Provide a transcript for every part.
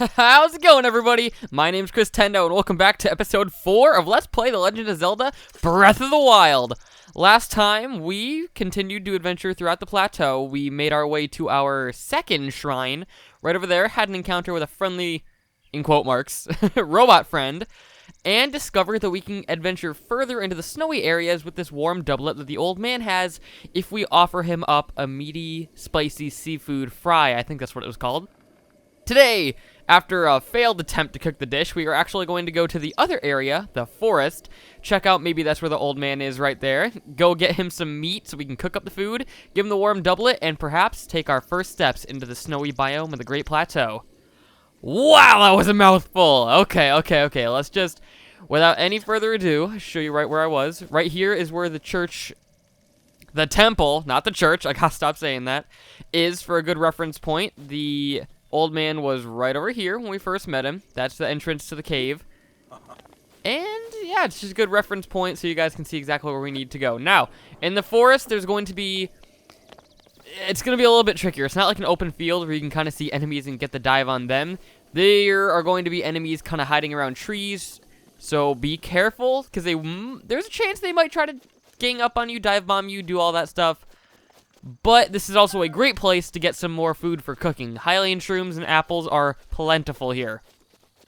How's it going, everybody? My name's Chris Tendo, and welcome back to episode 4 of Let's Play The Legend of Zelda Breath of the Wild. Last time, we continued to adventure throughout the plateau. We made our way to our second shrine. Right over there, had an encounter with a friendly, in quote marks, robot friend, and discovered that we can adventure further into the snowy areas with this warm doublet that the old man has if we offer him up a meaty, spicy seafood fry. I think that's what it was called. Today, after a failed attempt to cook the dish, we are actually going to go to the other area, the forest, check out maybe that's where the old man is right there, go get him some meat so we can cook up the food, give him the warm doublet, and perhaps take our first steps into the snowy biome of the Great Plateau. Wow, that was a mouthful! Okay, let's just, without any further ado, show you right where I was. Right here is where the church, the temple, not the church, I gotta stop saying that, is for a good reference point. The old man was right over here when we first met him. That's the entrance to the cave. And, yeah, it's just a good reference point so you guys can see exactly where we need to go. Now, in the forest, there's going to be... It's going to be a little bit trickier. It's not like an open field where you can kind of see enemies and get the dive on them. There are going to be enemies kind of hiding around trees, so be careful, because there's a chance they might try to gang up on you, dive bomb you, do all that stuff. But this is also a great place to get some more food for cooking. Hylian shrooms and apples are plentiful here.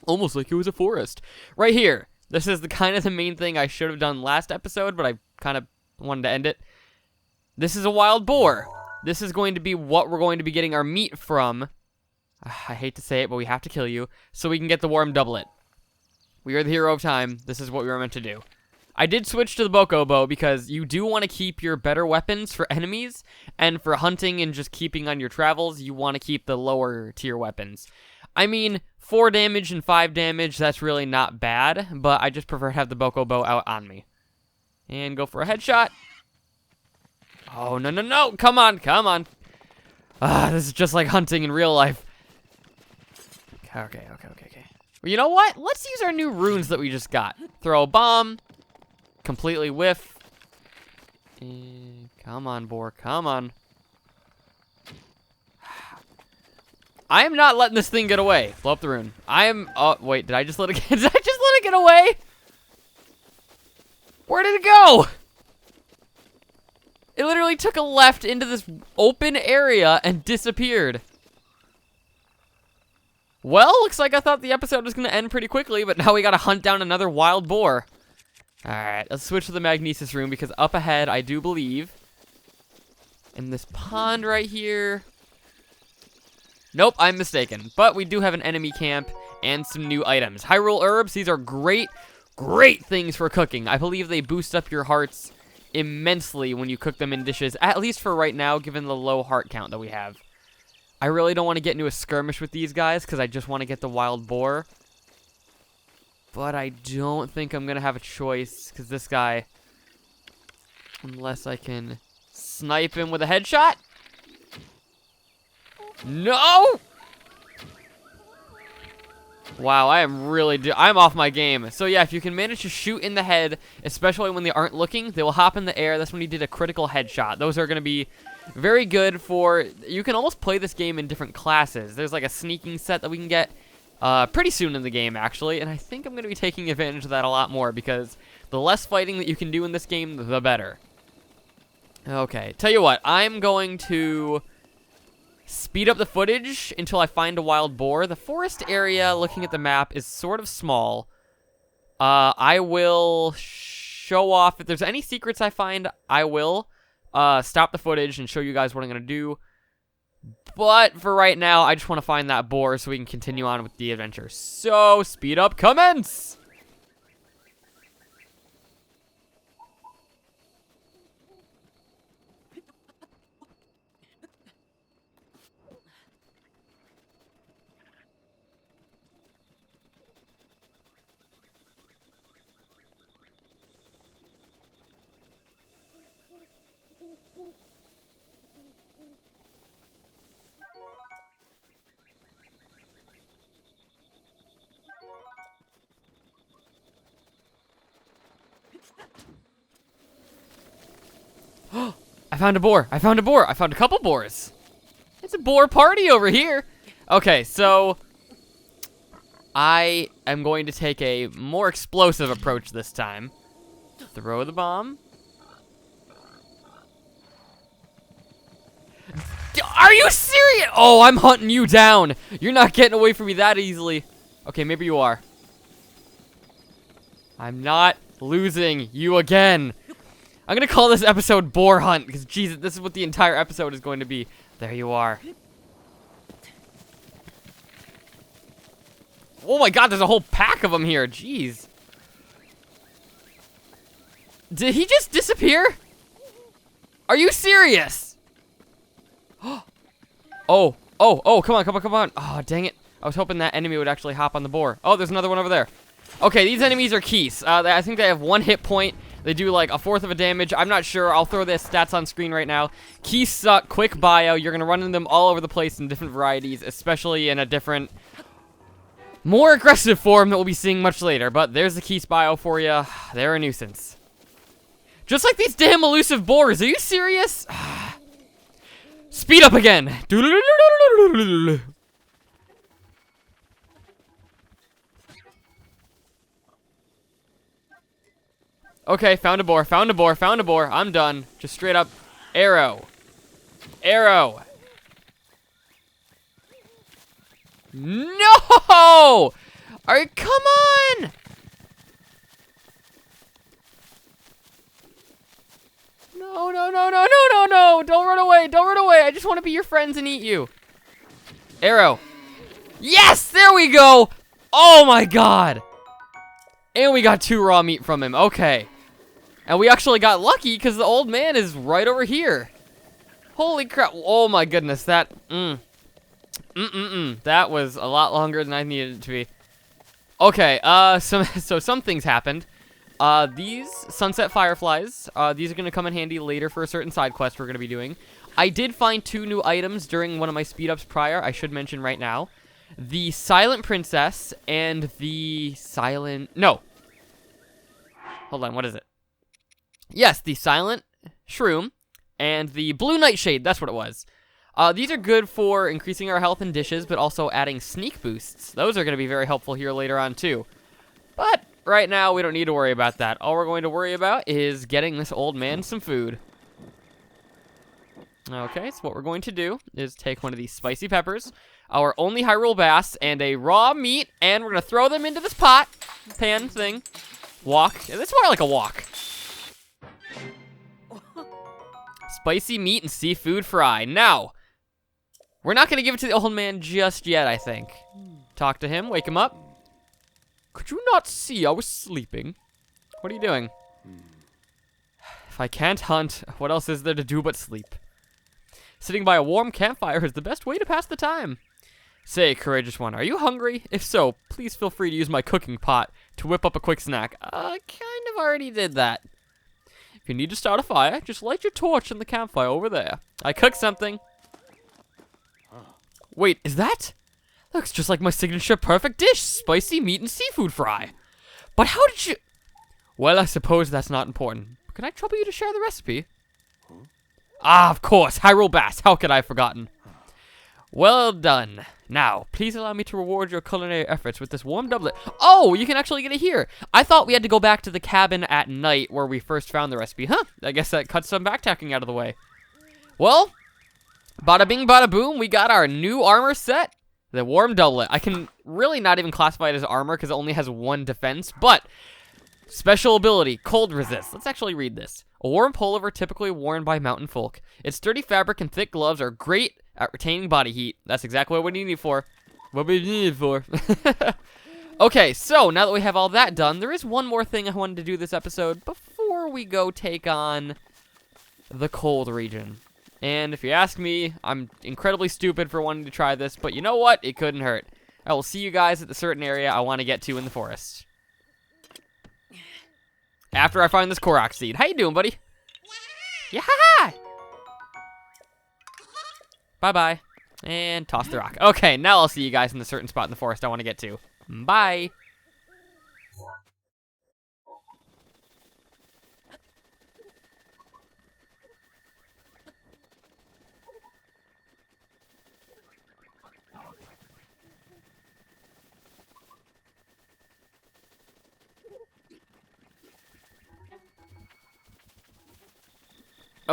Almost like it was a forest. Right here. This is the kind of the main thing I should have done last episode, but I kind of wanted to end it. This is a wild boar. This is going to be what we're going to be getting our meat from. I hate to say it, but we have to kill you so we can get the warm doublet. We are the hero of time. This is what we were meant to do. I did switch to the bow because you do want to keep your better weapons for enemies, and for hunting and just keeping on your travels, you want to keep the lower tier weapons. I mean, 4 damage and 5 damage, that's really not bad, but I just prefer to have the bow out on me. And go for a headshot. Oh, no, come on. This is just like hunting in real life. Okay. Well, you know what? Let's use our new runes that we just got. Throw a bomb. Completely whiff. And come on, boar. Come on. I am not letting this thing get away. Blow up the rune. I am... Oh, wait. Did I just let it get... Did I just let it get away? Where did it go? It literally took a left into this open area and disappeared. Well, looks like I thought the episode was going to end pretty quickly, but now we got to hunt down another wild boar. Alright, let's switch to the magnesis room because up ahead, I do believe, in this pond right here... Nope, I'm mistaken. But we do have an enemy camp and some new items. Hyrule herbs, these are great things for cooking. I believe they boost up your hearts immensely when you cook them in dishes, at least for right now, given the low heart count that we have. I really don't want to get into a skirmish with these guys because I just want to get the wild boar. But I don't think I'm going to have a choice, because this guy, unless I can snipe him with a headshot. No! Wow, I am really, I'm off my game. So yeah, if you can manage to shoot in the head, especially when they aren't looking, they will hop in the air. That's when you did a critical headshot. Those are going to be very good for, you can almost play this game in different classes. There's like a sneaking set that we can get pretty soon in the game, actually, and I think I'm going to be taking advantage of that a lot more, because the less fighting that you can do in this game, the better. Okay, tell you what, I'm going to speed up the footage until I find a wild boar. The forest area, looking at the map, is sort of small. I will show off, if there's any secrets I find, I will stop the footage and show you guys what I'm going to do. But for right now, I just want to find that boar so we can continue on with the adventure. So, speed up, commence! I found a boar. I found a couple boars. It's a boar party over here. Okay, so I am going to take a more explosive approach this time. Throw the bomb. Are you serious? Oh, I'm hunting you down. You're not getting away from me that easily. Okay, maybe you are. I'm not losing you again. I'm gonna call this episode Boar Hunt, because Jesus, this is what the entire episode is going to be. There you are. Oh my god, there's a whole pack of them here. Jeez. Did he just disappear? Are you serious? Oh, come on. Oh, dang it. I was hoping that enemy would actually hop on the boar. Oh, there's another one over there. Okay, these enemies are Keese. I think they have 1 hit point. They do like 1/4 of a damage. I'm not sure. I'll throw their stats on screen right now. Keese suck. Quick bio. You're going to run into them all over the place in different varieties, especially in a different, more aggressive form that we'll be seeing much later. But there's the Keese bio for you. They're a nuisance. Just like these damn elusive boars. Are you serious? Speed up again. Okay, found a boar. I'm done. Just straight up arrow. No! Come on! No. Don't run away. I just want to be your friends and eat you. Arrow. Yes, there we go. Oh my god. And we got 2 raw meat from him. Okay. And we actually got lucky because the old man is right over here. Holy crap. Oh my goodness. That was a lot longer than I needed it to be. Okay, so some things happened. These sunset fireflies, these are going to come in handy later for a certain side quest we're going to be doing. I did find 2 new items during one of my speed ups prior, I should mention right now. The silent princess and the silent, no. Hold on, what is it? Yes, the silent shroom and the blue nightshade, that's what it was. These are good for increasing our health in dishes, but also adding sneak boosts. Those are going to be very helpful here later on too. But right now, we don't need to worry about that. All we're going to worry about is getting this old man some food. Okay, so what we're going to do is take one of these spicy peppers, our only Hyrule bass, and a raw meat, and we're going to throw them into this pot, pan thing. Walk. It's more like a walk. Spicy meat and seafood fry. Now, we're not going to give it to the old man just yet, I think. Talk to him, wake him up. Could you not see I was sleeping? What are you doing? If I can't hunt, what else is there to do but sleep? Sitting by a warm campfire is the best way to pass the time. Say, courageous one, are you hungry? If so, please feel free to use my cooking pot to whip up a quick snack. I kind of already did that. If you need to start a fire, just light your torch in the campfire over there. I cooked something. Wait, is that? Looks just like my signature perfect dish, spicy meat and seafood fry. But how did you... Well, I suppose that's not important. Can I trouble you to share the recipe? Ah, of course, Hyrule Bass. How could I have forgotten? Well done. Now, please allow me to reward your culinary efforts with this warm doublet. Oh, you can actually get it here. I thought we had to go back to the cabin at night where we first found the recipe. Huh, I guess that cuts some backtacking out of the way. Well, bada bing, bada boom, we got our new armor set. The warm doublet. I can really not even classify it as armor because it only has 1 defense, but special ability, cold resist. Let's actually read this. A warm pullover typically worn by mountain folk. Its sturdy fabric and thick gloves are great at retaining body heat. That's exactly what we need it for. What we need it for. Okay, so now that we have all that done, there is one more thing I wanted to do this episode before we go take on the cold region. And if you ask me, I'm incredibly stupid for wanting to try this, but you know what? It couldn't hurt. I will see you guys at the certain area I want to get to in the forest. After I find this Korok seed. How you doing, buddy? Yeah! Bye-bye. And toss the rock. Okay, now I'll see you guys in the certain spot in the forest I want to get to. Bye!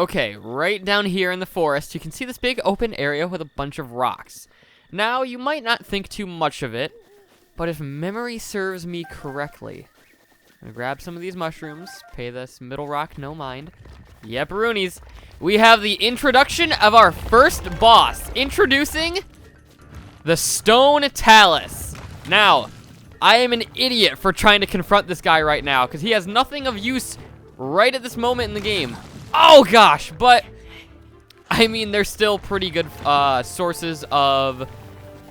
Okay, right down here in the forest, you can see this big open area with a bunch of rocks. Now, you might not think too much of it, but if memory serves me correctly, I'm gonna grab some of these mushrooms, pay this middle rock no mind. Yep, Roonies. We have the introduction of our first boss. Introducing the stone talus. Now, I am an idiot for trying to confront this guy right now, because he has nothing of use right at this moment in the game. Oh gosh, but I mean, they're still pretty good sources of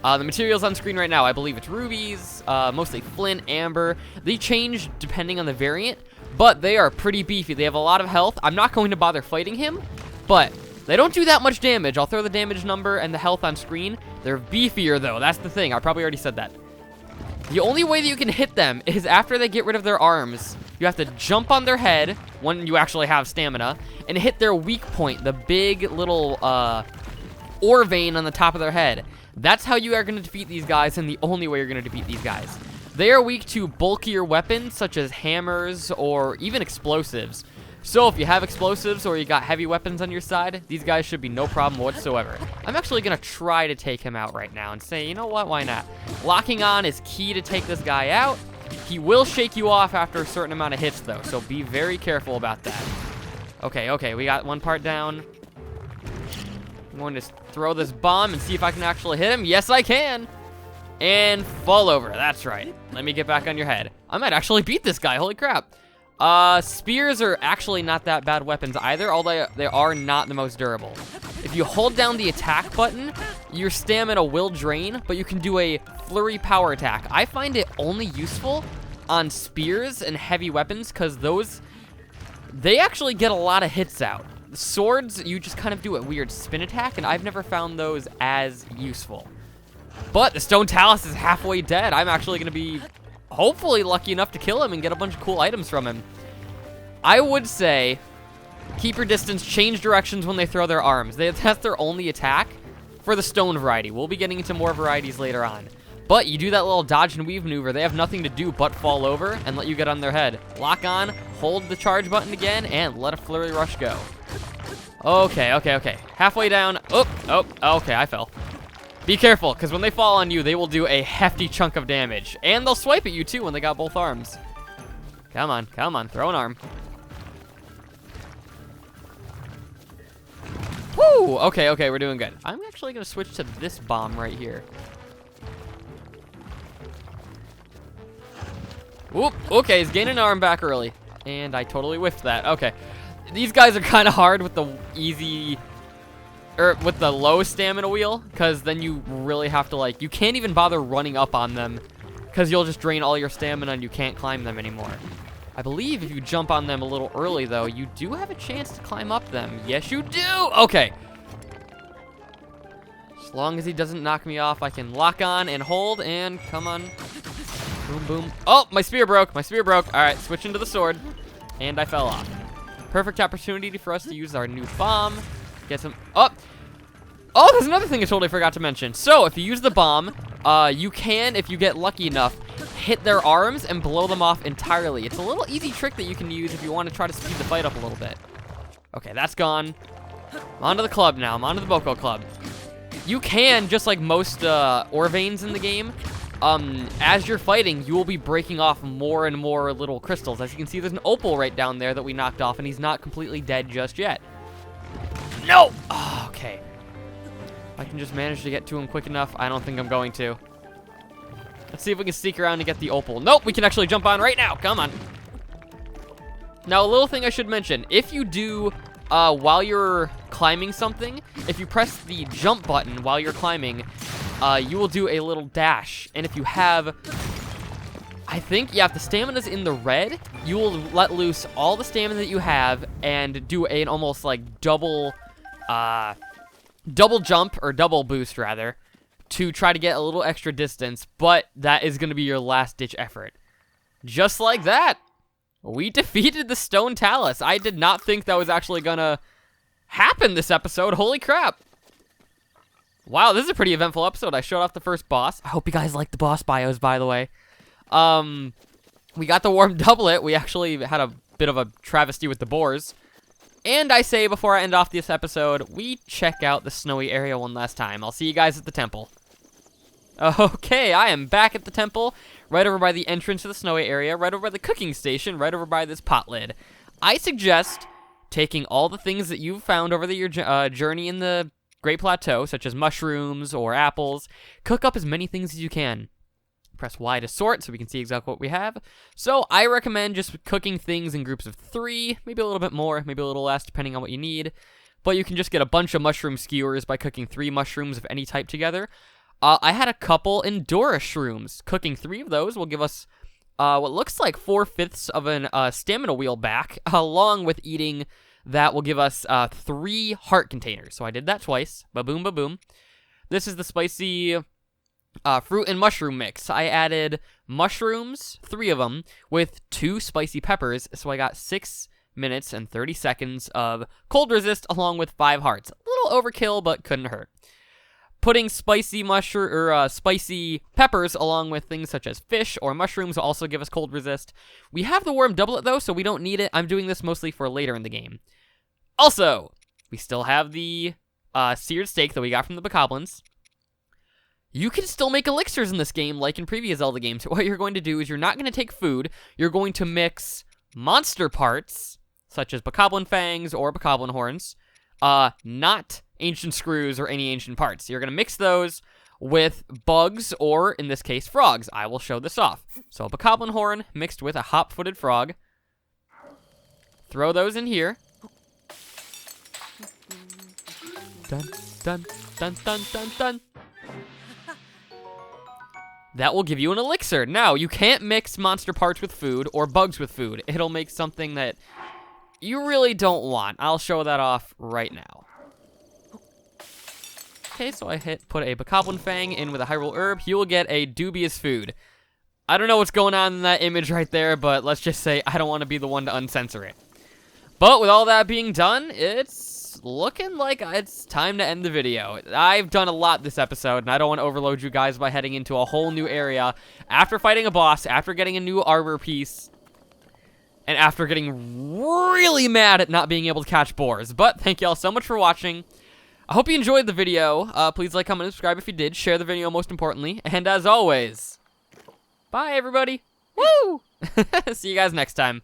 the materials on screen right now. I believe it's rubies, mostly flint, amber. They change depending on the variant, but they are pretty beefy. They have a lot of health. I'm not going to bother fighting him, but they don't do that much damage. I'll throw the damage number and the health on screen. They're beefier, though. That's the thing. I probably already said that. The only way that you can hit them is after they get rid of their arms. You have to jump on their head when you actually have stamina and hit their weak point, the big little ore vein on the top of their head. That's how you are going to defeat these guys, and the only way you're going to defeat these guys. They are weak to bulkier weapons, such as hammers or even explosives. So if you have explosives or you got heavy weapons on your side, these guys should be no problem whatsoever. I'm actually going to try to take him out right now and say, you know what, why not? Locking on is key to take this guy out. He will shake you off after a certain amount of hits, though, so be very careful about that. Okay, we got one part down. I'm going to throw this bomb and see if I can actually hit him. Yes, I can. And fall over. That's right. Let me get back on your head. I might actually beat this guy. Holy crap. Spears are actually not that bad weapons either, although they are not the most durable. If you hold down the attack button, your stamina will drain, but you can do a flurry power attack. I find it only useful on spears and heavy weapons because they actually get a lot of hits out. Swords, you just kind of do a weird spin attack, and I've never found those as useful. But the stone talus is halfway dead. I'm actually going to be hopefully lucky enough to kill him and get a bunch of cool items from him. I would say keep your distance, change directions when they throw their arms. That's their only attack for the stone variety. We'll be getting into more varieties later on. But you do that little dodge and weave maneuver. They have nothing to do but fall over and let you get on their head. Lock on, hold the charge button again, and let a flurry rush go. Okay. Halfway down. Oh, okay, I fell. Be careful, because when they fall on you, they will do a hefty chunk of damage. And they'll swipe at you, too, when they got both arms. Come on, throw an arm. Woo! Okay, we're doing good. I'm actually going to switch to this bomb right here. Whoop, okay, he's gaining an arm back early. And I totally whiffed that. Okay. These guys are kind of hard with the with the low stamina wheel, because then you really have to, you can't even bother running up on them, because you'll just drain all your stamina and you can't climb them anymore. I believe if you jump on them a little early, though, you do have a chance to climb up them. Yes, you do! Okay. As long as he doesn't knock me off, I can lock on and hold, and come on. Boom, boom. Oh, my spear broke. All right, switching to the sword, and I fell off. Perfect opportunity for us to use our new bomb. Get some... Oh, there's another thing I totally forgot to mention. So, if you use the bomb, you can, if you get lucky enough, hit their arms and blow them off entirely. It's a little easy trick that you can use if you want to try to speed the fight up a little bit. Okay, that's gone. I'm onto the club now. I'm onto the Boko Club. You can, just like most ore veins in the game, as you're fighting, you will be breaking off more and more little crystals. As you can see, there's an opal right down there that we knocked off, and he's not completely dead just yet. No! Oh, okay. If I can just manage to get to him quick enough, I don't think I'm going to. Let's see if we can sneak around and get the opal. Nope, we can actually jump on right now. Come on. Now, a little thing I should mention. If you do, while you're climbing something, if you press the jump button while you're climbing, you will do a little dash. And if you have... I think, yeah, if the stamina's in the red, you will let loose all the stamina that you have and do an almost like double jump, or double boost rather, to try to get a little extra distance, but that is going to be your last ditch effort. Just like that, we defeated the stone talus. I did not think that was actually going to happen this episode. Holy crap. Wow, this is a pretty eventful episode. I showed off the first boss. I hope you guys like the boss bios, by the way. We got the warm doublet. We actually had a bit of a travesty with the boars. And I say, before I end off this episode, we check out the snowy area one last time. I'll see you guys at the temple. Okay, I am back at the temple, right over by the entrance to the snowy area, right over by the cooking station, right over by this pot lid. I suggest taking all the things that you've found over your journey in the Great Plateau, such as mushrooms or apples. Cook up as many things as you can. Press Y to sort so we can see exactly what we have. So I recommend just cooking things in groups of 3, maybe a little bit more, maybe a little less, depending on what you need. But you can just get a bunch of mushroom skewers by cooking 3 mushrooms of any type together. I had a couple Endora shrooms. Cooking 3 of those will give us what looks like 4/5 of a stamina wheel back, along with eating that will give us 3 heart containers. So I did that twice. Ba-boom, ba-boom. This is the spicy fruit and mushroom mix. I added mushrooms, 3 of them, with 2 spicy peppers, so I got 6 minutes and 30 seconds of cold resist along with 5 hearts. A little overkill, but couldn't hurt. Putting spicy spicy peppers along with things such as fish or mushrooms will also give us cold resist. We have the worm doublet though, so we don't need it. I'm doing this mostly for later in the game. Also, we still have the seared steak that we got from the bokoblins. You can still make elixirs in this game, like in previous Zelda games. What you're going to do is you're not going to take food. You're going to mix monster parts, such as bokoblin fangs or bokoblin horns, not ancient screws or any ancient parts. You're going to mix those with bugs or, in this case, frogs. I will show this off. So a bokoblin horn mixed with a hop-footed frog. Throw those in here. Dun, dun, dun, dun, dun, dun. That will give you an elixir. Now, you can't mix monster parts with food or bugs with food. It'll make something that you really don't want. I'll show that off right now. Okay, so I put a bokoblin fang in with a Hyrule herb. He will get a dubious food. I don't know what's going on in that image right there, but let's just say I don't want to be the one to uncensor it. But with all that being done, it's looking like it's time to end the video. I've done a lot this episode, and I don't want to overload you guys by heading into a whole new area after fighting a boss, after getting a new armor piece, and after getting really mad at not being able to catch boars. But thank you all so much for watching. I hope you enjoyed the video. Please like, comment, and subscribe if you did. Share the video most importantly. And as always, bye everybody. Woo! See you guys next time.